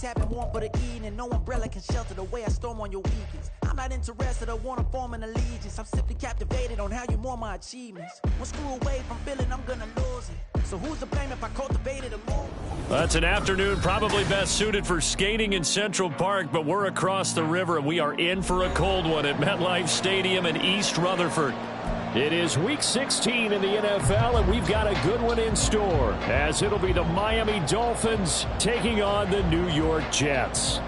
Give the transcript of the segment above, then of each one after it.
always having warmth for the evening. No umbrella can shelter the way I storm on your weekends. I'm not interested or want to form an allegiance. I'm simply captivated on how you more my achievements. One screw away from feeling I'm gonna lose it. So who's to blame if I cultivated a move? That's an afternoon probably best suited for skating in Central Park, but we're across the river and we are in for a cold one at MetLife Stadium in East Rutherford. It is Week 16 in the NFL, and we've got a good one in store, as it'll be the Miami Dolphins taking on the New York Jets.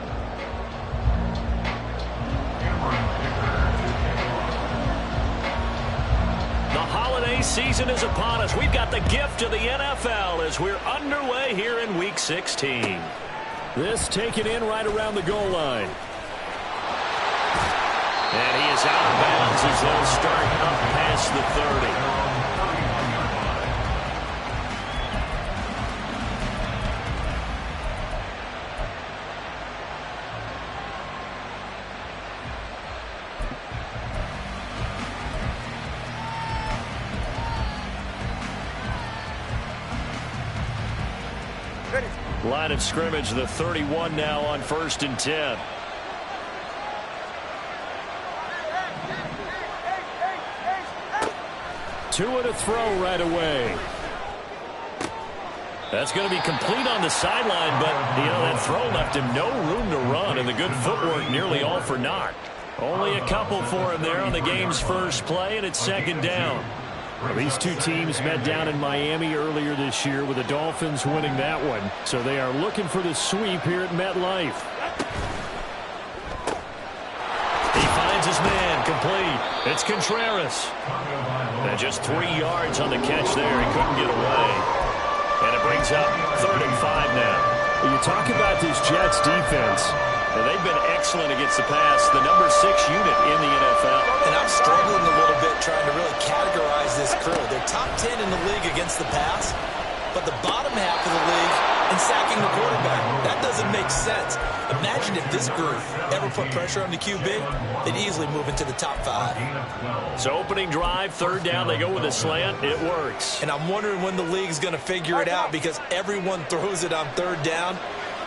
The holiday season is upon us. We've got the gift of the NFL as we're underway here in Week 16. This taken in right around the goal line. And he is out of bounds as they'll start up past the 30. Line of scrimmage, the 31 now on 1st and 10. Two and a throw right away. That's going to be complete on the sideline, but that throw left him no room to run, and the good footwork nearly all for naught. Only a couple for him there on the game's first play, and it's 2nd down. Well, these two teams met down in Miami earlier this year with the Dolphins winning that one. So they are looking for the sweep here at MetLife. He finds his man, complete. It's Contreras. And just 3 yards on the catch there. He couldn't get away. And it brings up 3rd and 5 now. When you talk about this Jets defense, they've been excellent against the pass, the number 6 unit in the NFL. And I'm struggling a little bit trying to really categorize this crew. They're top 10 in the league against the pass, but the bottom half of the league in sacking the quarterback. That doesn't make sense. Imagine if this group ever put pressure on the QB, they'd easily move into the top 5. So opening drive, 3rd down, they go with a slant. It works. And I'm wondering when the league's going to figure it out because everyone throws it on 3rd down.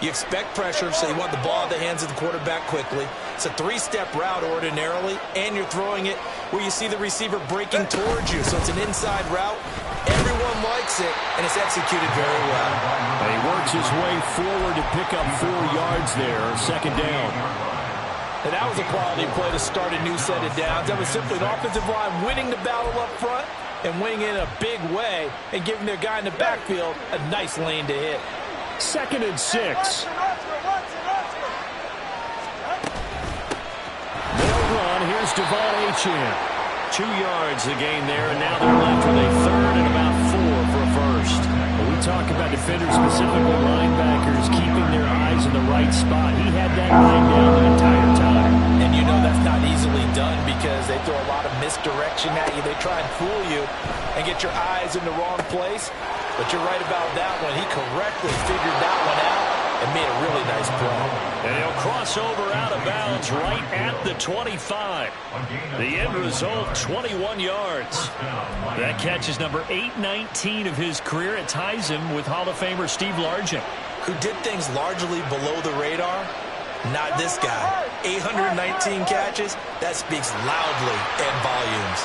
You expect pressure, so you want the ball in the hands of the quarterback quickly. It's a 3-step route ordinarily, and you're throwing it where you see the receiver breaking towards you. So it's an inside route. Everyone likes it, and it's executed very well. And he works his way forward to pick up 4 yards there, 2nd down. And that was a quality play to start a new set of downs. That was simply an offensive line winning the battle up front and winning in a big way and giving their guy in the backfield a nice lane to hit. 2nd and 6. They'll run. Here's Devon Achane. 2 yards the gain there, and now they're left with a 3rd and about 4 for a first. When we talk about defenders, specifically linebackers, keeping their eyes in the right spot, he had that line down the entire time. And you know that's not easily done because they throw a lot of misdirection at you. They try and fool you and get your eyes in the wrong place. But you're right about that one. He correctly figured that one out and made a really nice play. And he'll cross over out of bounds right at the 25. The end result, 21 yards. That catch is number 819 of his career. It ties him with Hall of Famer Steve Largent, who did things largely below the radar. Not this guy. 819 catches. That speaks loudly in volumes.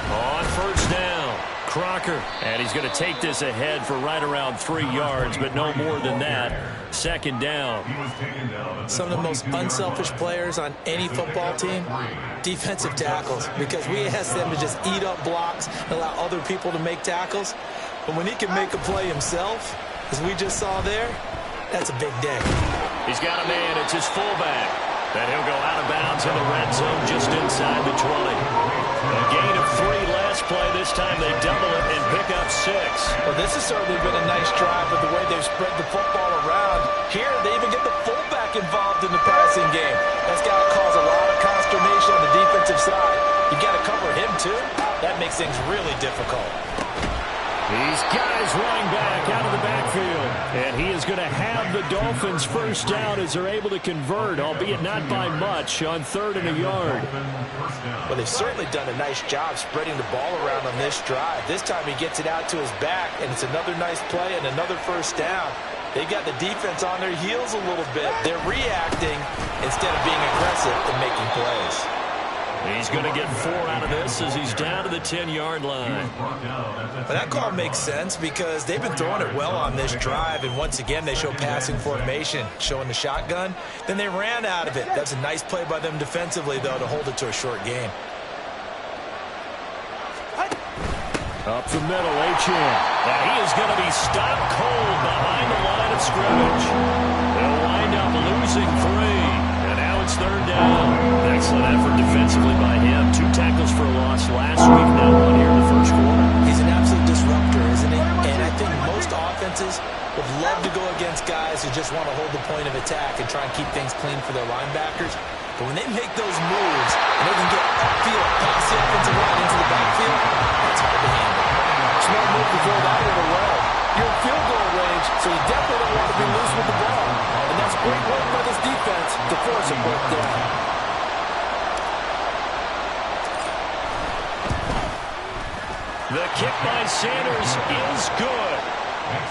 On 1st down, Crocker. And he's going to take this ahead for right around 3 yards, but no more than that. 2nd down. Some of the most unselfish players on any football team, defensive tackles, because we ask them to just eat up blocks and allow other people to make tackles. But when he can make a play himself, as we just saw there, that's a big day. He's got a man. It's his fullback. And he'll go out of bounds in the red zone just inside the 20. A gain of 3 last play. This time they double it and pick up 6. Well, this has certainly been a nice drive with the way they've spread the football around. Here, they even get the fullback involved in the passing game. That's got to cause a lot of consternation on the defensive side. You got to cover him, too. That makes things really difficult. He's got his running back out of the backfield. And he is going to have the Dolphins first down as they're able to convert, albeit not by much, on 3rd and a yard. Well, they've certainly done a nice job spreading the ball around on this drive. This time he gets it out to his back, and it's another nice play and another first down. They got the defense on their heels a little bit. They're reacting instead of being aggressive and making plays. He's going to get 4 out of this as he's down to the 10-yard line. But that call makes sense because they've been throwing it well on this drive, and once again they show passing formation, showing the shotgun. Then they ran out of it. That's a nice play by them defensively, though, to hold it to a short game. Up the middle, Achane. And he is going to be stopped cold behind the line of scrimmage. They'll wind up losing 3. And now it's 3rd down. Excellent effort defensively by him. 2 tackles for a loss last week. Now 1 here in the first quarter. He's an absolute disruptor, isn't he? And I think most offenses would love to go against guys who just want to hold the point of attack and try and keep things clean for their linebackers. But when they make those moves and they can get upfield past the offensive line into the backfield, that's hard to handle. Smart move to throw that one away. You're in field goal range, so you definitely don't want to be loose with the ball. And that's great work by this defense to force a fourth down. The kick by Sanders is good.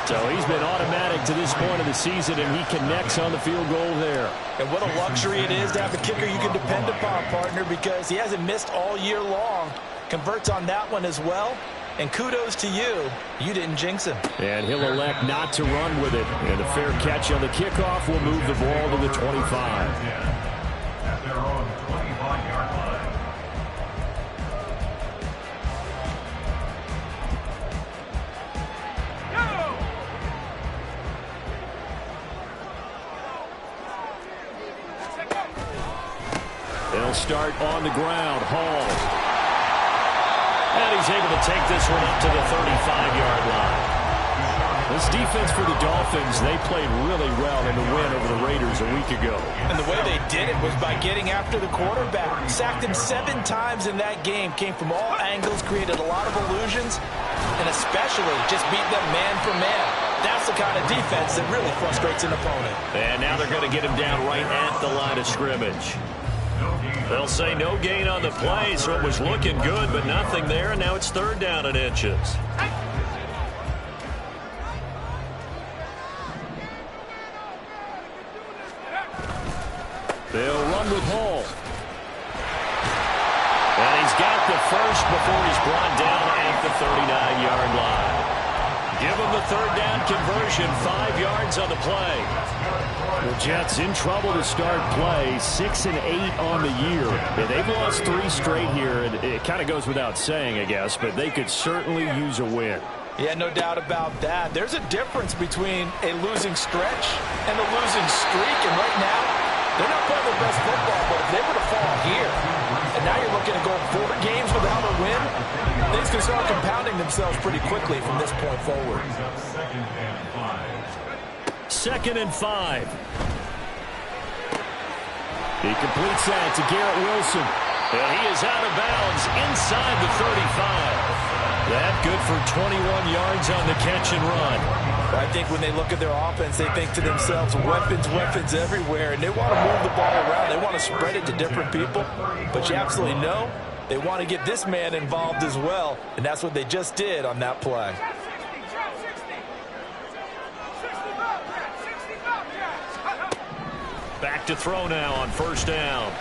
So he's been automatic to this point of the season, and he connects on the field goal there. And what a luxury it is to have a kicker you can depend upon, partner, because he hasn't missed all year long. Converts on that one as well. And kudos to you. You didn't jinx him. And he'll elect not to run with it. And a fair catch on the kickoff will move the ball to the 25. At their own 25-yard line. They'll start on the ground. Hall. And he's able to take this one up to the 35-yard line. This defense for the Dolphins, they played really well in the win over the Raiders a week ago. And the way they did it was by getting after the quarterback. Sacked him 7 times in that game. Came from all angles, created a lot of illusions, and especially just beat them man for man. That's the kind of defense that really frustrates an opponent. And now they're going to get him down right at the line of scrimmage. They'll say no gain on the play, so it was looking good, but nothing there, and now it's 3rd down and inches. They'll run with Hall. And he's got the first before he's brought down at the 39-yard line. Give him the 3rd down conversion, 5 yards on the play. The Jets in trouble to start play, 6-8 on the year. And they've lost 3 straight here, and it kind of goes without saying, I guess, but they could certainly use a win. Yeah, no doubt about that. There's a difference between a losing stretch and a losing streak, and right now, they're not playing their best football, but if they were to fall here, and now you're looking to go 4 games without a win, things can start compounding themselves pretty quickly from this point forward. 2nd and 5. He completes that to Garrett Wilson. And he is out of bounds inside the 35. That good for 21 yards on the catch and run. I think when they look at their offense, they think to themselves, weapons, weapons everywhere, and they want to move the ball around. They want to spread it to different people. But you absolutely know they want to get this man involved as well, and that's what they just did on that play. Back to throw now on 1st down.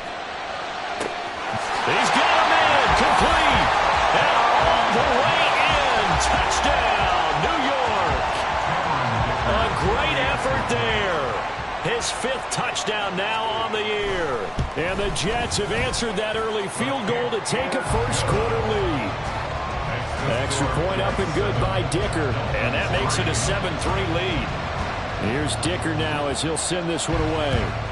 He's got him in, complete, and all the way in, touchdown, New York. A great effort there. His 5th touchdown now on the year. And the Jets have answered that early field goal to take a first quarter lead. Extra point up and good by Dicker, and that makes it a 7-3 lead. Here's Dicker now as he'll send this one away.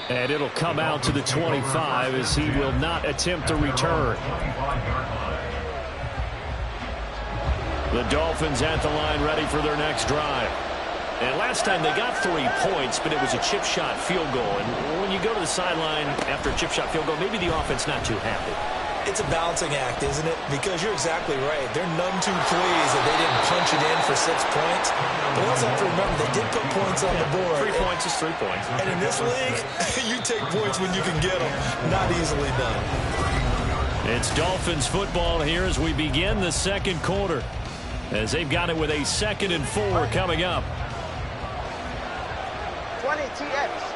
And it'll come out to the 25 as he will not attempt a return. The Dolphins at the line ready for their next drive. And last time they got 3 points, but it was a chip shot field goal. And when you go to the sideline after a chip shot field goal, maybe the offense not too happy. It's a balancing act, isn't it? Because you're exactly right. They're none too pleased that they didn't punch it in for 6 points. But we also have to remember they did put points on the board. 3 points is 3 points. And in this league, you take points when you can get them. Not easily done. It's Dolphins football here as we begin the second quarter. As they've got it with a 2nd and 4 coming up. 20 TX.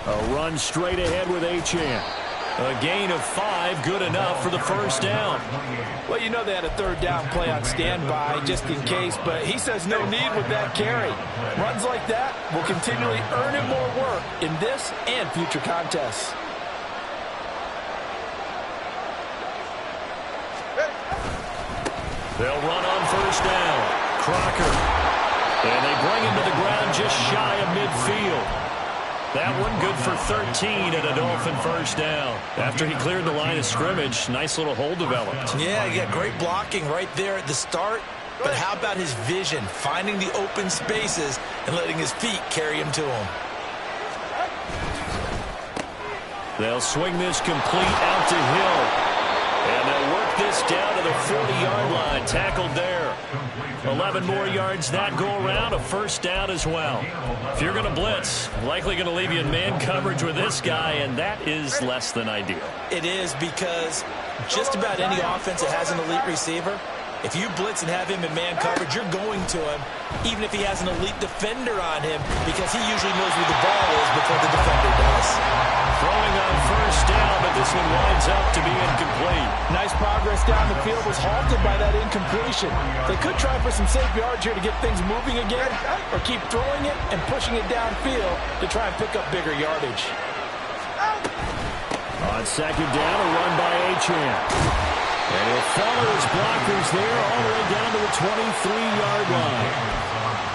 A run straight ahead with Achane. A gain of 5, good enough for the first down. Well, you know they had a 3rd down play on standby just in case, but he says no need with that carry. Runs like that will continually earn him more work in this and future contests. They'll run on first down. Crocker. And they bring him to the ground just shy of midfield. That one good for 13 and a Dolphin first down. After he cleared the line of scrimmage, nice little hole developed. Yeah, he got great blocking right there at the start. But how about his vision, finding the open spaces and letting his feet carry him to him? They'll swing this complete out to Hill. And they'll work this down to the 40-yard line. Tackled there. 11 more yards that go around. A first down as well. If you're going to blitz, likely going to leave you in man coverage with this guy, and that is less than ideal. It is because just about any offense that has an elite receiver, if you blitz and have him in man coverage, you're going to him, even if he has an elite defender on him, because he usually knows where the ball is before the defender does. Throwing on first down, but this one winds up to be incomplete. Nice progress down the field was halted by that incompletion. They could try for some safe yards here to get things moving again, or keep throwing it and pushing it downfield to try and pick up bigger yardage. On second down, a run by Achane. And he'll follow his blockers there all the way down to the 23-yard line.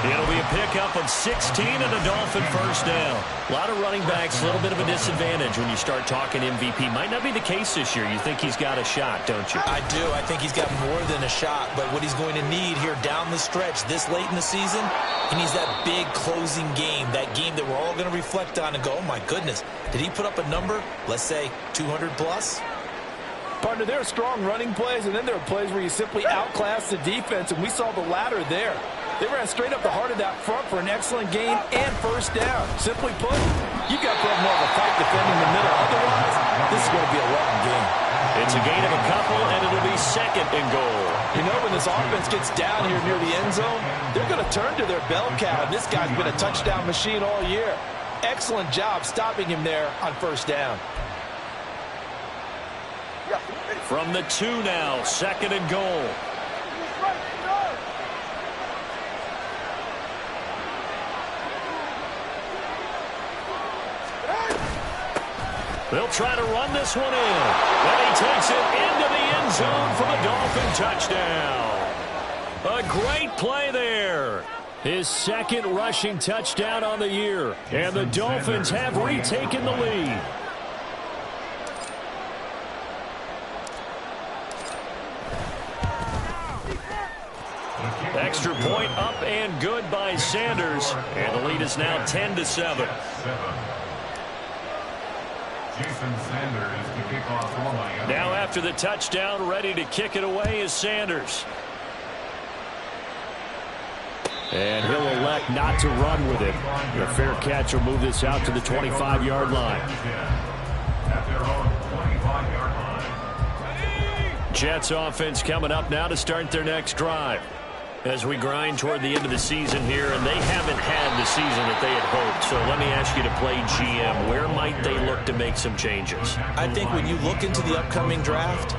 It'll be a pickup of 16 and a Dolphin first down. A lot of running backs, a little bit of a disadvantage when you start talking MVP. Might not be the case this year. You think he's got a shot, don't you? I do. I think he's got more than a shot. But what he's going to need here down the stretch this late in the season, he needs that big closing game, that game that we're all going to reflect on and go, oh, my goodness, did he put up a number, let's say 200 plus? Partner, there are strong running plays, and then there are plays where you simply outclass the defense, and we saw the latter there. They ran straight up the heart of that front for an excellent gain and first down. Simply put, you've got to have more of a fight defending the middle. Otherwise, this is going to be a long game. It's a gain of a couple, and it'll be 2nd and goal. You know, when this offense gets down here near the end zone, they're going to turn to their bell cow, and this guy's been a touchdown machine all year. Excellent job stopping him there on first down. From the 2 now, 2nd and goal. They'll try to run this one in. And he takes it into the end zone for the Dolphin touchdown. A great play there. His 2nd rushing touchdown on the year. And the Dolphins have retaken the lead. Extra point up and good by Sanders. And the lead is now 10-7. Jason Sanders to kick off for Miami. Now after the touchdown, ready to kick it away is Sanders. And he'll elect not to run with it. The fair catch will move this out to the 25-yard line. At their own 25-yard line. Jets offense coming up now to start their next drive. As we grind toward the end of the season here, and they haven't had the season that they had hoped. So let me ask you to play GM. Where might they look to make some changes? I think when you look into the upcoming draft,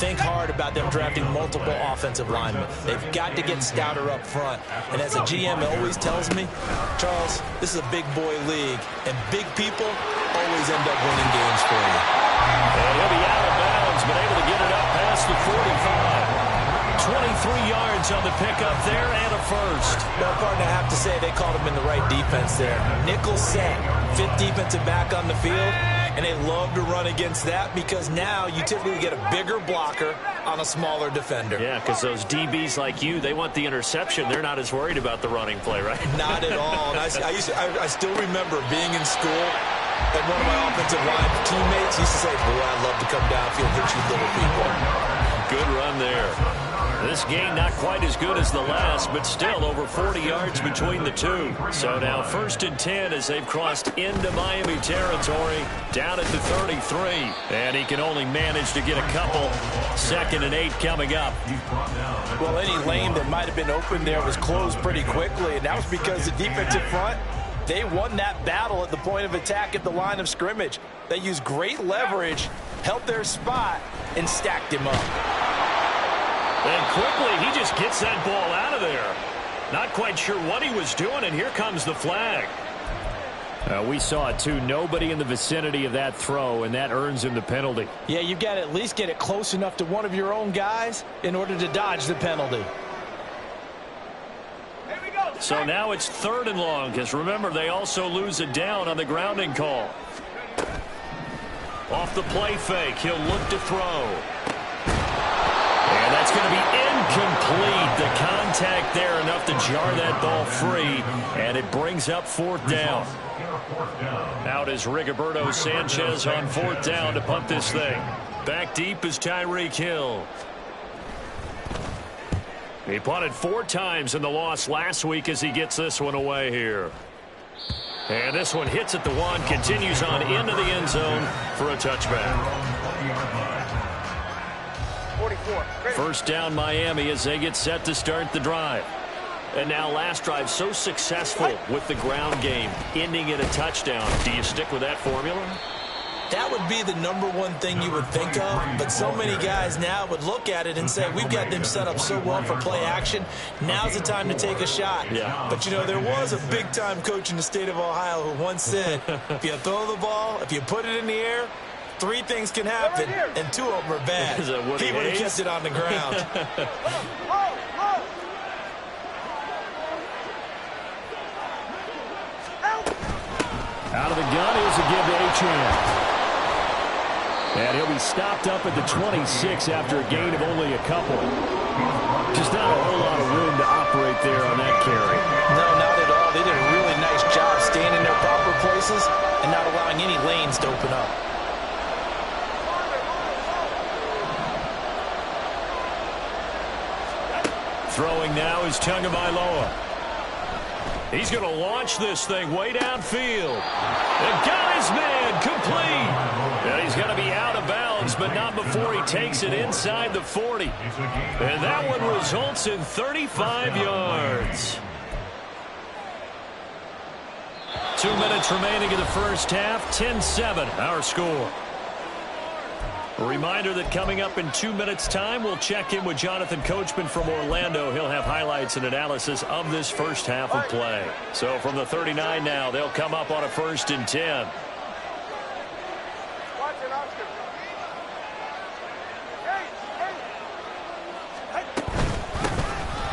think hard about them drafting multiple offensive linemen. They've got to get stouter up front. And as a GM always tells me, Charles, this is a big boy league, and big people always end up winning games for you. And he'll be out of bounds, but able to get it up past the 45. 23 yards on the pickup there and a first. Well, partner, I have to say they called him in the right defense there. Nickel set, 5th defensive back on the field. And they love to run against that because now you typically get a bigger blocker on a smaller defender. Yeah, because those DBs like you, they want the interception. They're not as worried about the running play, right? Not at all. And I still remember being in school, and one of my offensive line teammates used to say, boy, I'd love to come downfield and hit you little people. Good run there. This game not quite as good as the last, but still over 40 yards between the two. So now 1st and 10 as they've crossed into Miami territory, down at the 33. And he can only manage to get a couple. 2nd and 8 coming up. Well, any lane that might have been open there was closed pretty quickly, and that was because the defensive front, they won that battle at the point of attack at the line of scrimmage. They used great leverage, held their spot, and stacked him up. And quickly, he just gets that ball out of there. Not quite sure what he was doing, and here comes the flag. We saw it, too. Nobody in the vicinity of that throw, and that earns him the penalty. Yeah, you've got to at least get it close enough to one of your own guys in order to dodge the penalty. So now it's 3rd and long, because remember, they also lose it down on the grounding call. Off the play fake, he'll look to throw. And that's going to be incomplete. The contact there enough to jar that ball free, and it brings up 4th down. Out is Rigoberto Sanchez on 4th down to punt this thing. Back deep is Tyreek Hill. He punted 4 times in the loss last week as he gets this one away here. And this one hits at the 1, continues on into the end zone for a touchback. 1st down Miami as they get set to start the drive. And now last drive so successful with the ground game, ending in a touchdown. Do you stick with that formula? That would be the #1 thing you would think of, but so many guys now would look at it and say, we've got them set up so well for play action. Now's the time to take a shot. Yeah. But, you know, there was a big-time coach in the state of Ohio who once said, if you throw the ball, if you put it in the air, 3 things can happen, and 2 of them are bad. Is that Woody He would have Hayes? kept it on the ground. Out of the gun, here's a give to Achane. And he'll be stopped up at the 26 after a gain of only a couple. Just not a whole lot of room to operate there on that carry. No, not at all. They did a really nice job staying in their proper places and not allowing any lanes to open up. Throwing now is Tagovailoa. He's going to launch this thing way downfield. And got his man complete. And he's going to be out of bounds, but not before he takes it inside the 40. And that one results in 35 yards. 2 minutes remaining in the first half. 10-7, our score. A reminder that coming up in 2 minutes' time, we'll check in with Jonathan Coachman from Orlando. He'll have highlights and analysis of this first half of play. So from the 39 now, they'll come up on a 1st and 10.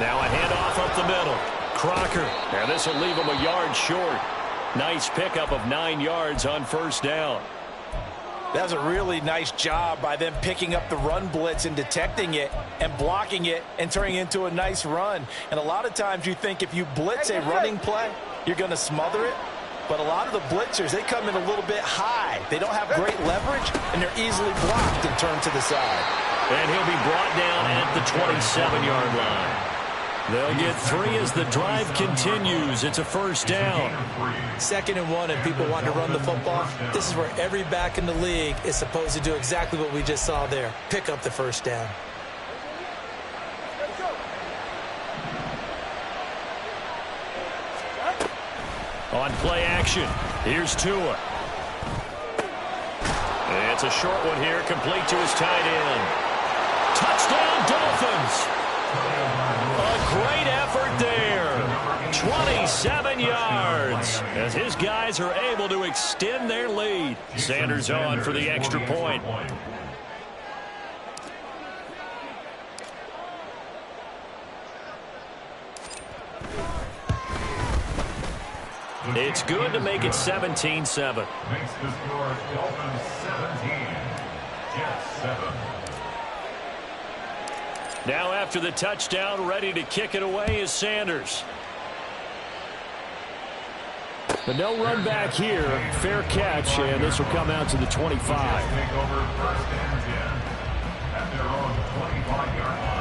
Now a handoff up the middle. Crocker. And this will leave him a yard short. Nice pickup of 9 yards on 1st down. That was a really nice job by them picking up the run blitz and detecting it and blocking it and turning it into a nice run. And a lot of times you think if you blitz a running play, you're going to smother it. But a lot of the blitzers, they come in a little bit high. They don't have great leverage, and they're easily blocked and turned to the side. And he'll be brought down at the 27-yard line. They'll get 3 as the drive continues. It's a 1st down. 2nd and 1, and people want to run the football. This is where every back in the league is supposed to do exactly what we just saw there. Pick up the 1st down. On play action, here's Tua. It's a short one here, complete to his tight end. Touchdown, Dolphins! A great effort there. 27 yards as his guys are able to extend their lead. Sanders on for the extra point. It's good to make it 17-7. Makes the score Dolphins 17, Jets 7. Now after the touchdown, ready to kick it away is Sanders. But no run back here. Fair catch, and this will come out to the 25. Take over first and 10 at their own 25-yard line.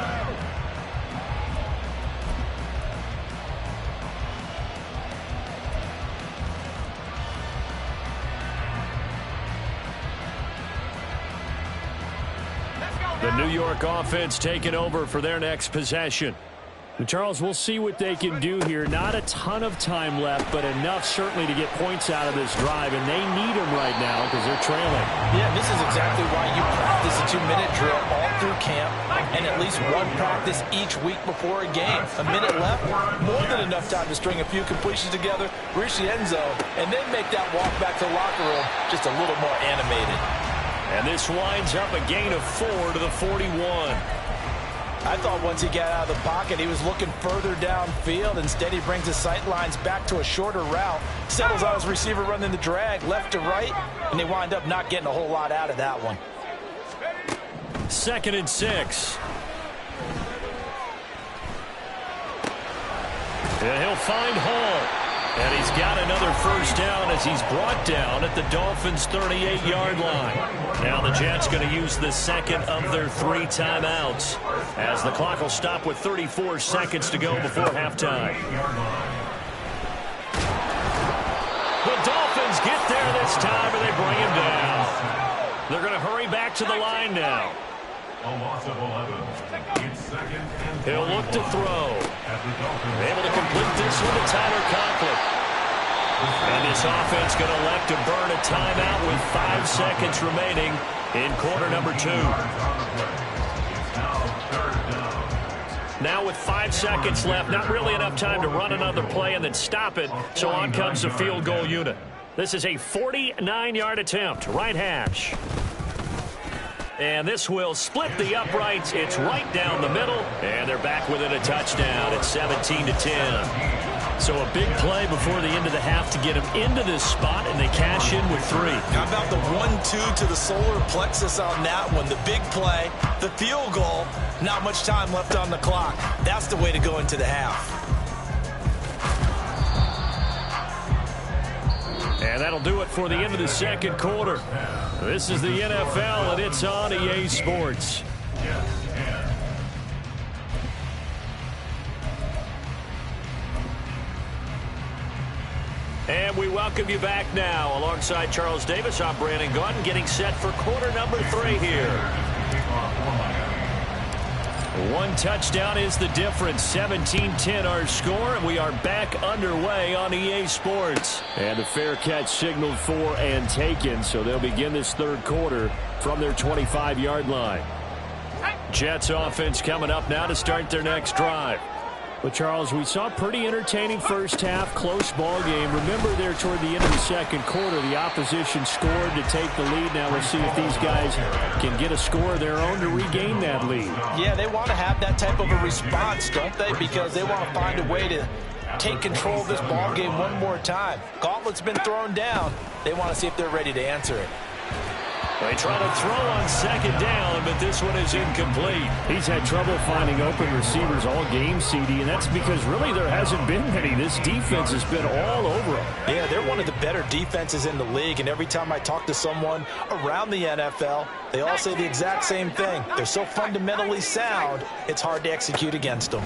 The New York offense taking over for their next possession. And Charles, we'll see what they can do here. Not a ton of time left, but enough certainly to get points out of this drive, and they need them right now because they're trailing. Yeah, this is exactly why you practice a 2-minute drill all through camp and at least one practice each week before a game. A minute left, more than enough time to string a few completions together, reach the end zone, and then make that walk back to the locker room just a little more animated. And this winds up a gain of 4 to the 41. I thought once he got out of the pocket, he was looking further downfield. Instead, he brings his sight lines back to a shorter route, settles on his receiver running the drag left to right, and they wind up not getting a whole lot out of that one. 2nd and 6. And he'll find Hall. And he's got another first down as he's brought down at the Dolphins' 38-yard line. Now the Jets going to use the second of their 3 timeouts as the clock will stop with 34 seconds to go before halftime. The Dolphins get there this time and they bring him down. They're going to hurry back to the line now. A loss of 11. It's 2nd and 21. He'll look to throw. Able to complete this one to Tyler Conklin. And this offense going to elect to burn a timeout with 5 seconds remaining in quarter number 2. Now with 5 seconds left, not really enough time to run another play and then stop it. So on comes the field goal unit. This is a 49-yard attempt, right hash. And this will split the uprights. It's right down the middle. And they're back within a touchdown. It's 17-10. So a big play before the end of the half to get them into this spot, and they cash in with 3. How about the 1-2 to the solar plexus on that one? The big play, the field goal, not much time left on the clock. That's the way to go into the half. And that'll do it for the end of the second quarter. This is the NFL, and it's on EA Sports. And we welcome you back now. Alongside Charles Davis, I'm Brandon Gaudin, getting set for quarter number 3 here. 1 touchdown is the difference. 17-10 our score, and we are back underway on EA Sports. And a fair catch signaled for and taken, so they'll begin this third quarter from their 25-yard line. Jets offense coming up now to start their next drive. Well, Charles, we saw a pretty entertaining first half, close ball game. Remember there toward the end of the second quarter, the opposition scored to take the lead. Now we'll see if these guys can get a score of their own to regain that lead. Yeah, they want to have that type of a response, don't they? Because they want to find a way to take control of this ball game one more time. Gauntlet's been thrown down. They want to see if they're ready to answer it. They try to throw on second down, but this one is incomplete. He's had trouble finding open receivers all game, CD, and that's because really there hasn't been many. This defense has been all over them. Yeah, they're one of the better defenses in the league, and every time I talk to someone around the NFL, they all say the exact same thing. They're so fundamentally sound, it's hard to execute against them.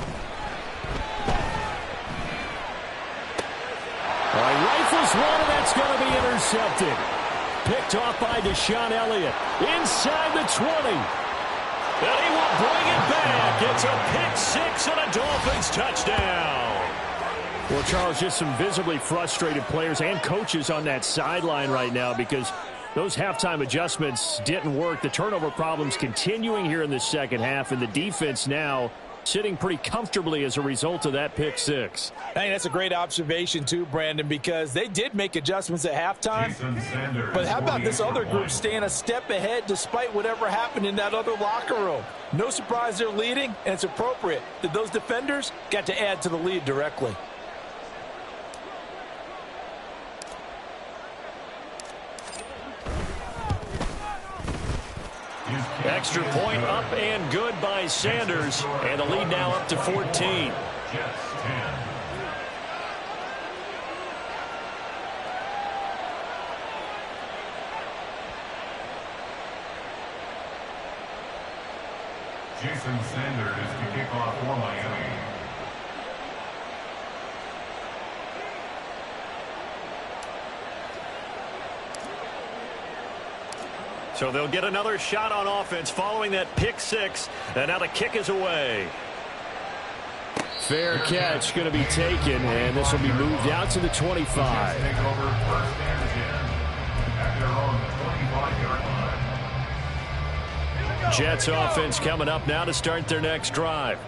All right, rifles one, and that's going to be intercepted. Picked off by Deshaun Elliott. Inside the 20. And he will bring it back. It's a pick-6 and a Dolphins touchdown. Well, Charles, just some visibly frustrated players and coaches on that sideline right now because those halftime adjustments didn't work. The turnover problems continuing here in the second half, and the defense now sitting pretty comfortably as a result of that pick-6. I think that's a great observation too, Brandon, because they did make adjustments at halftime. But how about this other group staying a step ahead despite whatever happened in that other locker room? No surprise they're leading, and it's appropriate that those defenders got to add to the lead directly. Extra point up and good by Sanders. And the lead now up to 14. Jets 10. Jason Sanders to kick off for Miami. So they'll get another shot on offense following that pick six. And now the kick is away. Fair catch going to be taken, and this will be moved out to the 25. Take over first and 10 at their own 25-yard line. Jets offense coming up now to start their next drive.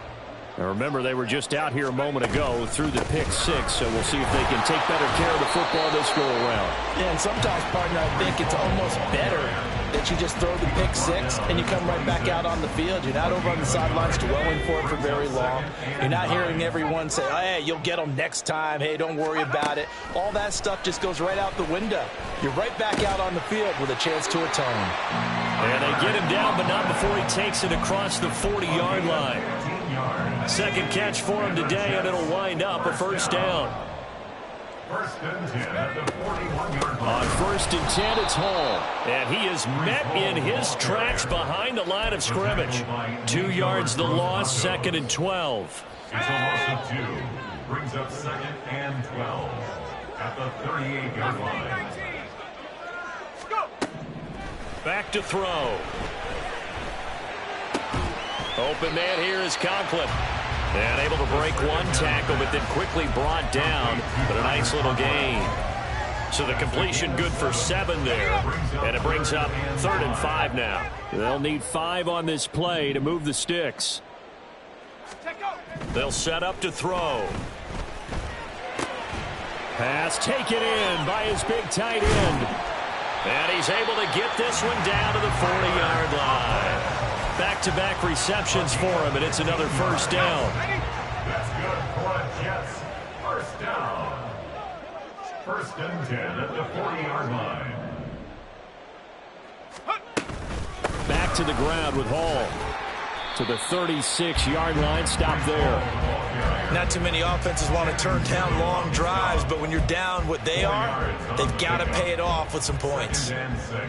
Now remember, they were just out here a moment ago through the pick six, so we'll see if they can take better care of the football this go around. Yeah, and sometimes, partner, I think it's almost better that you just throw the pick six and you come right back out on the field. You're not over on the sidelines dwelling for it for very long. You're not hearing everyone say, oh, hey, you'll get them next time. Hey, don't worry about it. All that stuff just goes right out the window. You're right back out on the field with a chance to atone. And they get him down, but not before he takes it across the 40-yard line. Second catch for him today, and it'll wind up a first down. First and 10 at the 41-yard line. On first and 10, it's Hall. And he is met in his tracks behind the line of scrimmage. 2 yards the loss, second and 12. It's a loss of 2. Brings up second and 12 at the 38-yard line. Back to throw. Open man here is Conklin. And able to break one tackle, but then quickly brought down. But a nice little gain. So the completion good for 7 there. And it brings up 3rd and 5 now. They'll need 5 on this play to move the sticks. They'll set up to throw. Pass taken in by his big tight end. And he's able to get this one down to the 40-yard line. Back-to-back receptions for him, and it's another first down. That's good for a Jets. First down. First and 10 at the 40-yard line. Back to the ground with Hall. To the 36-yard line, stop there. Not too many offenses want to turn down long drives, but when you're down what they are, they've got to pay it off with some points. Second and 6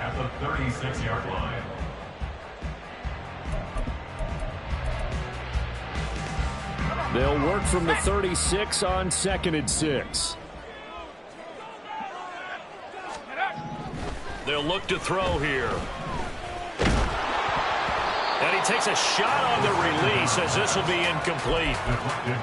at the 36-yard line. They'll work from the 36 on 2nd and 6. They'll look to throw here. And he takes a shot on the release as this will be incomplete.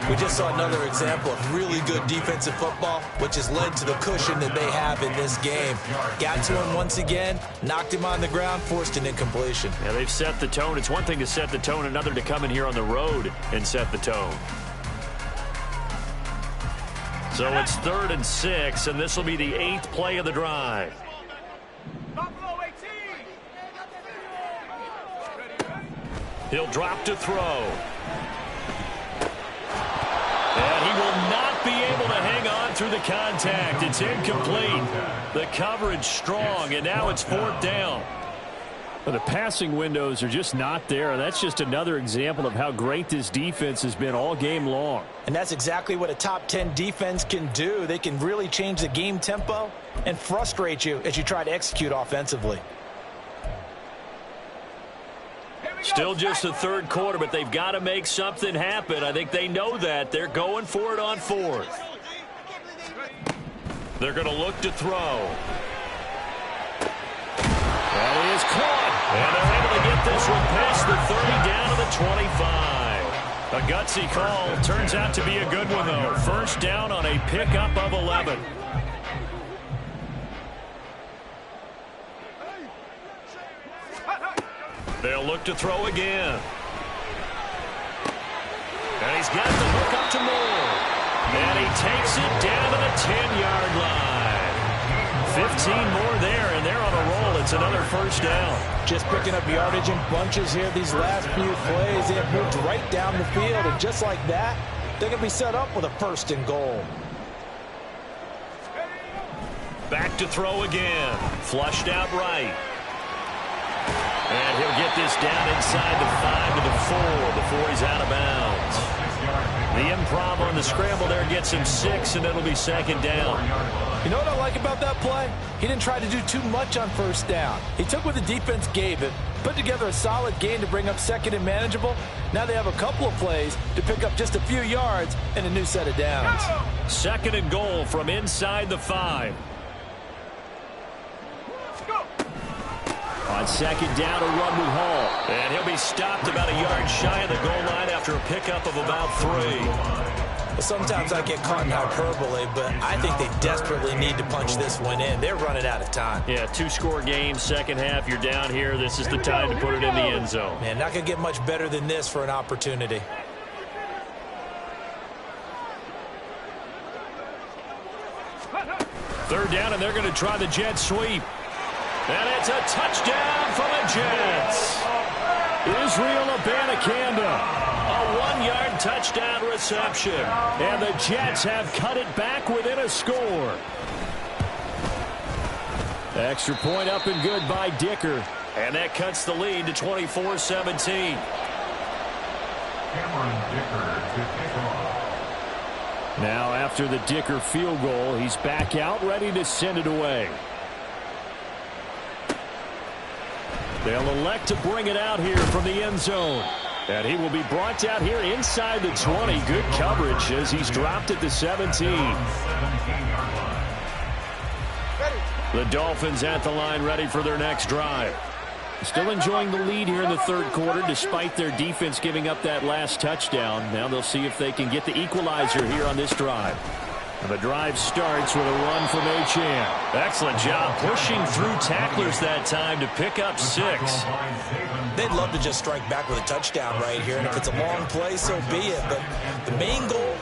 We just saw another example of really good defensive football, which has led to the cushion that they have in this game. Got to him once again, knocked him on the ground, forced an incompletion. Yeah, they've set the tone. It's one thing to set the tone, another to come in here on the road and set the tone. So it's 3rd and 6, and this will be the 8th play of the drive. He'll drop to throw. And he will not be able to hang on through the contact. It's incomplete. The coverage strong, and now it's 4th down. Well, the passing windows are just not there. That's just another example of how great this defense has been all game long. And that's exactly what a top 10 defense can do. They can really change the game tempo and frustrate you as you try to execute offensively. Still just the 3rd quarter, but they've got to make something happen. I think they know that. They're going for it on 4th. They're going to look to throw. That is caught. And they're able to get this one past the 30 down to the 25. A gutsy call. Turns out to be a good one, though. First down on a pickup of 11. They'll look to throw again. And he's got the hook up to Moore. And he takes it down to the 10-yard line. 15 more there, and they're on a roll. It's another first down. Just picking up yardage in bunches here these last few plays. They have moved right down the field, and just like that, they're going to be set up with a 1st and goal. Back to throw again. Flushed out right. get this down inside the 5 to the 4 before he's out of bounds. The improv on the scramble there gets him 6, and it'll be second down. You know what I like about that play? He didn't try to do too much on first down. He took what the defense gave him, put together a solid gain to bring up second and manageable. Now they have a couple of plays to pick up just a few yards and a new set of downs. Second and goal from inside the 5. On second down, a run with Hall. And he'll be stopped about a yard shy of the goal line after a pickup of about 3. Well, sometimes I get caught in hyperbole, but I think they desperately need to punch this one in. They're running out of time. Yeah, 2-score game, second half, you're down here. This is the time to put it in the end zone. Man, not going to get much better than this for an opportunity. Third down, and they're going to try the jet sweep. And it's a touchdown for the Jets. Israel Abanikanda. A 1-yard touchdown reception. And the Jets have cut it back within a score. Extra point up and good by Dicker. And that cuts the lead to 24-17. Cameron Dicker to kick off. Now after the Dicker field goal, he's back out ready to send it away. They'll elect to bring it out here from the end zone. And he will be brought out here inside the 20. Good coverage as he's dropped at the 17. The Dolphins at the line ready for their next drive. Still enjoying the lead here in the third quarter despite their defense giving up that last touchdown. Now they'll see if they can get the equalizer here on this drive. And the drive starts with a run from Achane. Excellent job pushing through tacklers that time to pick up 6. They'd love to just strike back with a touchdown right here, and if it's a long play, so be it. But the main goal,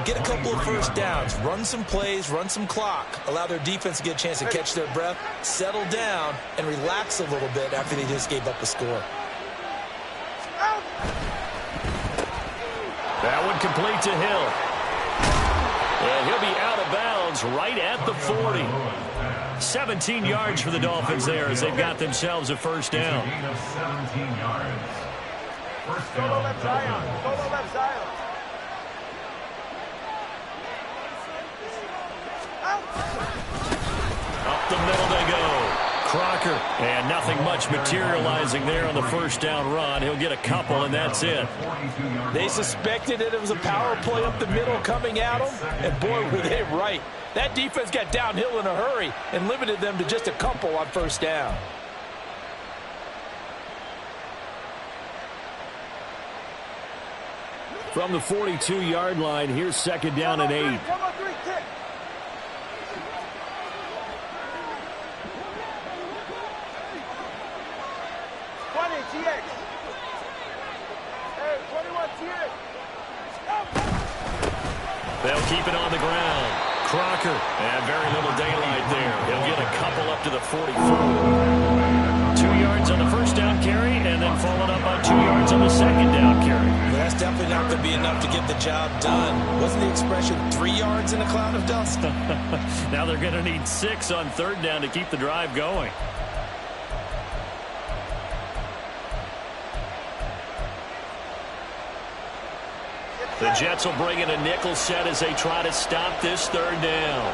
get a couple of first downs, run some plays, run some clock, allow their defense to get a chance to catch their breath, settle down, and relax a little bit after they just gave up a score. That one complete to Hill. And he'll be out of bounds right at the 40. 17 yards for the Dolphins there as they've got themselves a first down. 17 yards. First down, Dolphins. Up the middle they go. Crocker, and nothing much materializing there on the first down run. He'll get a couple, and that's it. They suspected that it was a power play up the middle coming at them, and boy, were they right. That defense got downhill in a hurry and limited them to just a couple on first down. From the 42-yard line, here's second down and 8. They'll keep it on the ground. Crocker, and very little daylight there. He'll get a couple up to the 44. 2 yards on the first down carry, and then followed up on 2 yards on the second down carry. Well, that's definitely not going to be enough to get the job done. Wasn't the expression 3 yards in a cloud of dust? Now they're going to need 6 on third down to keep the drive going. The Jets will bring in a nickel set as they try to stop this third down.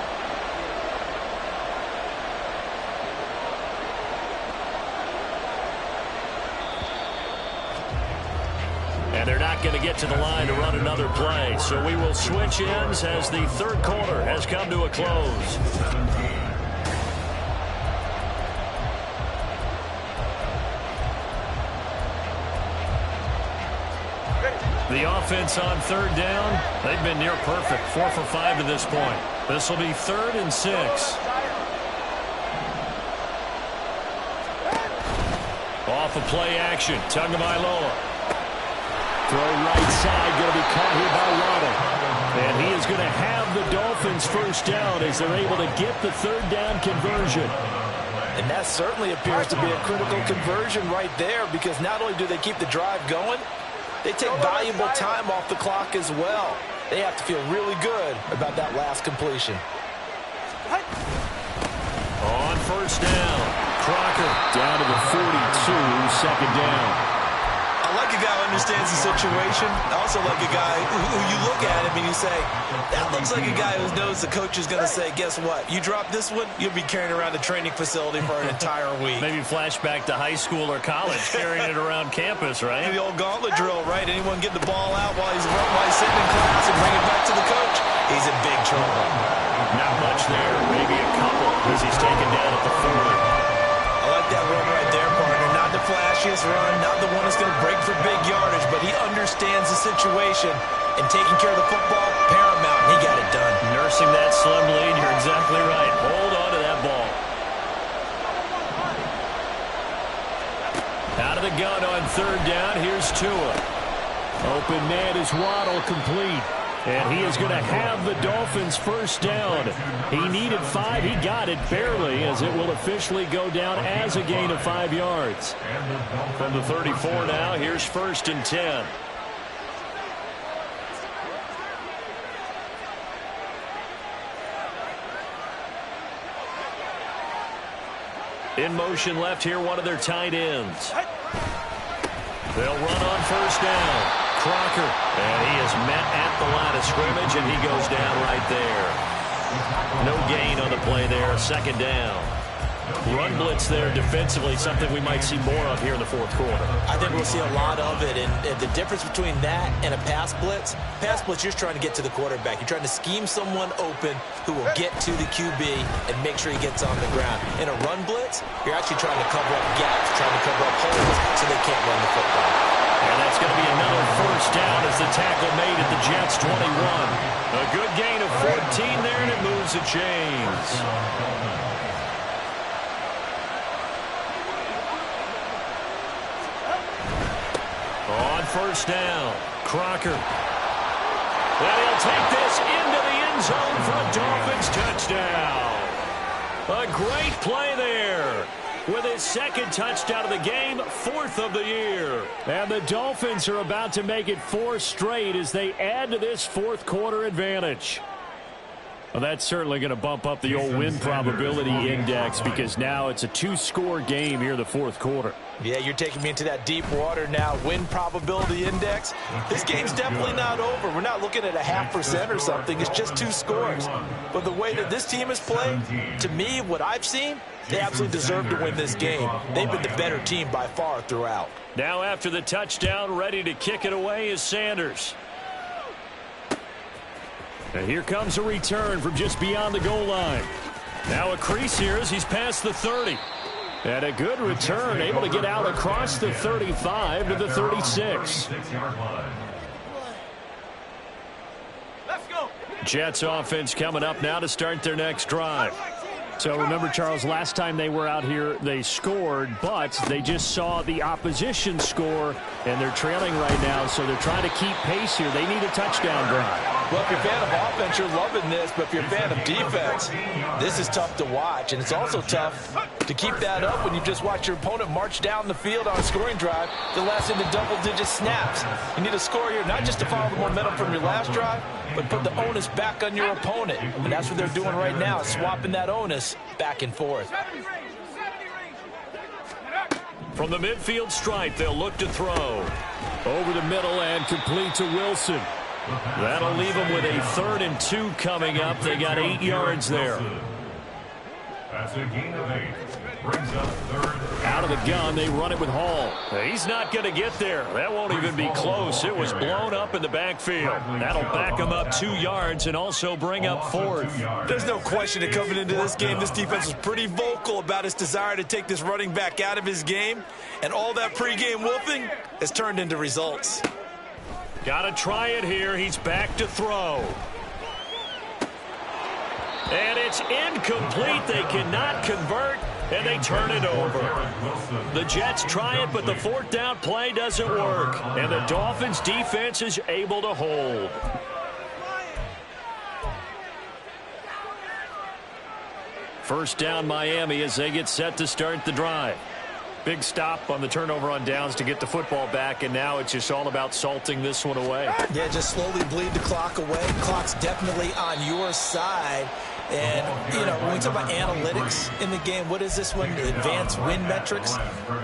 And they're not going to get to the line to run another play. So we will switch ends as the third quarter has come to a close. The offense on third down, they've been near perfect, 4 for 5 to this point. This will be 3rd and 6. Off of play action, Tagovailoa. Throw right side, going to be caught here by Waddle. And he is going to have the Dolphins first down as they're able to get the third down conversion. And that certainly appears to be a critical conversion right there, because not only do they keep the drive going, they take valuable time off the clock as well. They have to feel really good about that last completion. On first down, Crocker down to the 42, second down. understands the situation. Also like a guy who you look at him and you say, that looks like a guy who knows the coach is going to say, guess what? You drop this one, you'll be carrying around the training facility for an entire week. Maybe flashback to high school or college, carrying it around campus, right? The old gauntlet drill, right? Anyone get the ball out while he's sitting in class and bring it back to the coach? He's in big trouble. Not much there. Maybe a couple as he's taken down at the 40. I like that run right there, partner. Not the flashiest run, not the one that's going to break for big yardage, but he understands the situation, and taking care of the football, paramount, and he got it done. Nursing that slim lead, you're exactly right. Hold on to that ball. Out of the gun on third down, here's Tua. Open man is Waddle, complete. And he is going to have the Dolphins first down. He needed 5. He got it barely, as it will officially go down as a gain of 5 yards. From the 34 now, here's 1st and 10. In motion left here, one of their tight ends. They'll run on first down. Crocker, and he is met at the line of scrimmage, and he goes down right there. No gain on the play there, 2nd down. Run blitz there defensively, something we might see more of here in the 4th quarter. I think we'll see a lot of it, and the difference between that and a pass blitz, you're just trying to get to the quarterback. You're trying to scheme someone open who will get to the QB and make sure he gets on the ground. In a run blitz, you're actually trying to cover up gaps, trying to cover up holes so they can't run the football. And that's going to be another first down as the tackle made at the Jets' 21. A good gain of 14 there, and it moves the chains. On first down, Crocker. And he'll take this into the end zone for a Dolphins touchdown. A great play there. With his 2nd touchdown of the game, 4th of the year. And the Dolphins are about to make it 4 straight as they add to this 4th quarter advantage. Well, that's certainly going to bump up the old win probability index, because now it's a 2-score game here in the 4th quarter. Yeah, you're taking me into that deep water now. Win probability index. This game's definitely not over. We're not looking at a 0.5% or something. It's just 2 scores. But the way that this team has played, to me, what I've seen, they absolutely deserve to win this game. They've been the better team by far throughout. Now after the touchdown, ready to kick it away is Sanders. And here comes a return from just beyond the goal line. Now a crease here as he's past the 30. And a good return, able to get out across the 35 to the 36. Jets offense coming up now to start their next drive. So remember, Charles, last time they were out here, they scored, but they just saw the opposition score, and they're trailing right now, so they're trying to keep pace here. They need a touchdown drive. Well, if you're a fan of offense, you're loving this, but if you're a fan of defense, this is tough to watch, and it's also tough to keep that up when you just watch your opponent march down the field on a scoring drive that lasts into double-digit snaps. You need a score here, not just to follow the momentum from your last drive, but put the onus back on your opponent, and that's what they're doing right now, swapping that onus back and forth. From the midfield stripe, they'll look to throw. Over the middle and complete to Wilson. That'll leave them with a 3rd and 2 coming up. They got 8 yards there. That's a gain of 8. Brings up 3rd. Out of the gun, they run it with Hall. He's not going to get there. That won't even be close. It was blown up in the backfield. That'll back him up 2 yards and also bring up 4th. There's no question that coming into this game, this defense was pretty vocal about its desire to take this running back out of his game. And all that pregame wolfing has turned into results. Got to try it here. He's back to throw. And it's incomplete. They cannot convert, and they turn it over. The Jets try it, but the 4th down play doesn't work. And the Dolphins defense is able to hold. First down Miami as they get set to start the drive. Big stop on the turnover on downs to get the football back, and now it's just all about salting this one away. Yeah, just slowly bleed the clock away. Clock's definitely on your side. And, you know, when we talk about analytics in the game, what is this one? Advanced win metrics?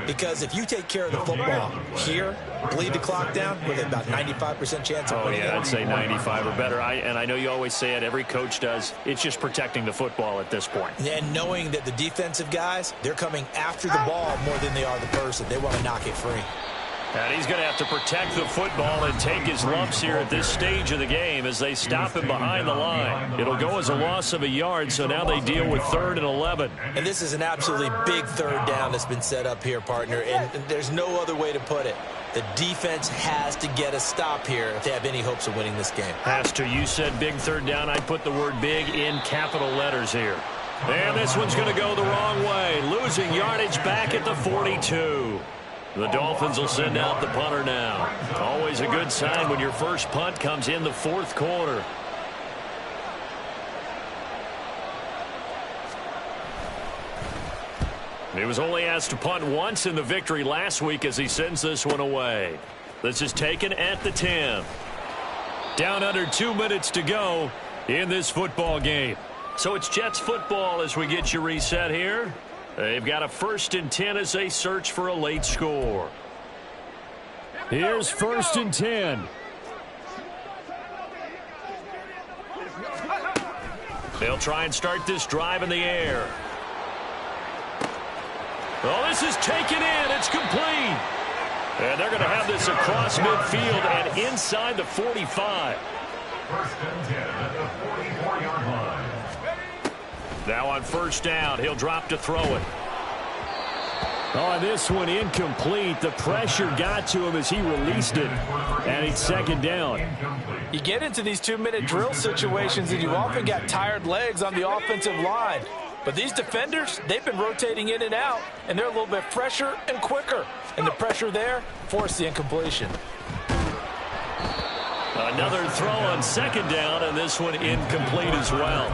Because if you take care of the football here, bleed the clock down, with about 95% chance of winning. Oh, yeah, I'd say 95 or better. And I know you always say it, every coach does. It's just protecting the football at this point. And knowing that the defensive guys, they're coming after the ball more than they are the person. They want to knock it free. And he's going to have to protect the football and take his lumps here at this stage of the game as they stop him behind the line. It'll go as a loss of a yard, so now they deal with 3rd and 11. And this is an absolutely big 3rd down that's been set up here, partner, and there's no other way to put it. The defense has to get a stop here if they have any hopes of winning this game. Has to. You said big 3rd down. I'd put the word big in capital letters here. And this one's going to go the wrong way. Losing yardage back at the 42. The Dolphins will send out the punter now. Always a good sign when your first punt comes in the 4th quarter. He was only asked to punt once in the victory last week as he sends this one away. This is taken at the 10. Down under 2 minutes to go in this football game. So it's Jets football as we get you reset here. They've got a 1st and 10 as they search for a late score. Here's 1st and 10. They'll try and start this drive in the air. Oh, this is taken in. It's complete. And they're going to have this across midfield and inside the 45. 1st and 10 at the 44-yard line. Now on 1st down, he'll drop to throw it. Oh, this one incomplete. The pressure got to him as he released it. And it's 2nd down. You get into these 2-minute drill situations, and you often got tired legs on the offensive line. But these defenders, they've been rotating in and out, and they're a little bit fresher and quicker. And the pressure there forced the incompletion. Another throw on 2nd down, and this one incomplete as well.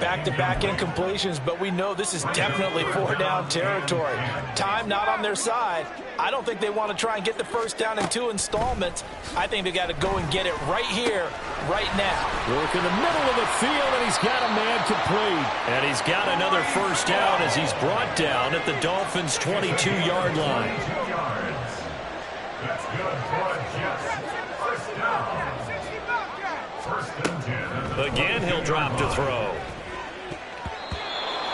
Back-to-back incompletions, but we know this is definitely 4-down territory. Time not on their side. I don't think they want to try and get the 1st down in 2 installments. I think they got to go and get it right here, right now. Work in the middle of the field, and he's got a man complete. And he's got another 1st down as he's brought down at the Dolphins' 22-yard line. That's good for the Jets. 1st down. 1st and 10. Again, he'll drop to throw.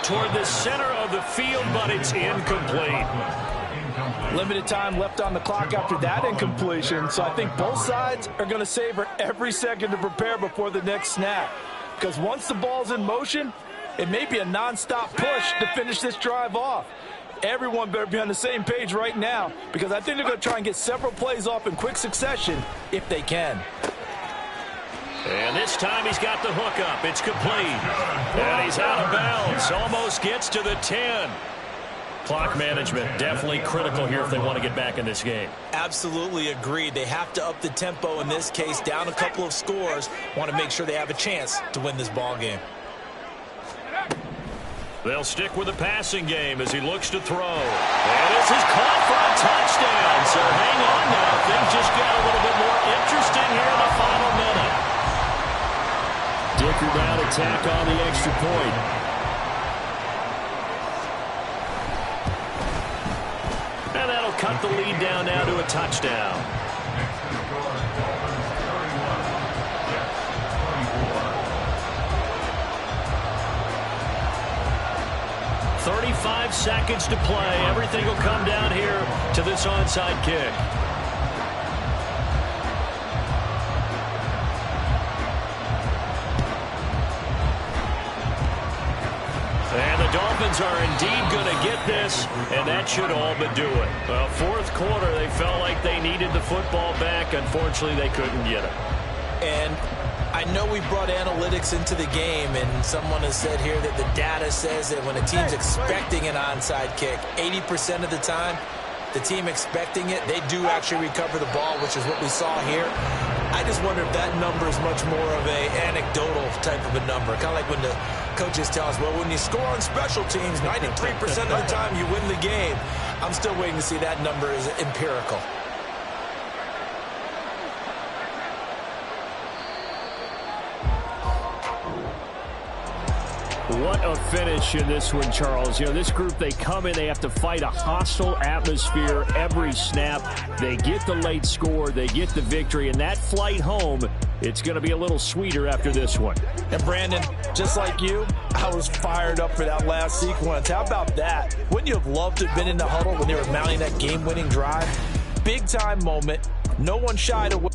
Toward the center of the field, but it's incomplete. Limited time left on the clock after that incompletion, so I think both sides are going to savor every second to prepare before the next snap. Because once the ball's in motion, it may be a nonstop push to finish this drive off. Everyone better be on the same page right now, because I think they're going to try and get several plays off in quick succession if they can. And this time he's got the hook up. It's complete. And he's out of bounds. Almost gets to the 10. Clock management definitely critical here if they want to get back in this game. Absolutely agreed. They have to up the tempo in this case, down a couple of scores. Want to make sure they have a chance to win this ball game. They'll stick with the passing game as he looks to throw. And this is caught for a touchdown. So hang on now. Things just got a little bit more interesting here in the final minute. Dicker down to tack on the extra point. And that'll cut the lead down now to a touchdown. 35 seconds to play. Everything will come down here to this onside kick. And the Dolphins are indeed going to get this, and that should all but do it. Well, 4th quarter, they felt like they needed the football back. Unfortunately, they couldn't get it. And I know we brought analytics into the game, and someone has said here that the data says that when a team's expecting an onside kick, 80% of the time, the team expecting it, they do actually recover the ball, which is what we saw here. I just wonder if that number is much more of a anecdotal type of a number. Kind of like when the coaches tell us, well, when you score on special teams, 93% of the time you win the game. I'm still waiting to see that number is empirical. What a finish in this one, Charles. You know, this group, they come in, they have to fight a hostile atmosphere every snap. They get the late score, they get the victory, and that flight home, it's going to be a little sweeter after this one. And Brandon, just like you, I was fired up for that last sequence. How about that? Wouldn't you have loved to have been in the huddle when they were mounting that game-winning drive? Big-time moment. No one shied away.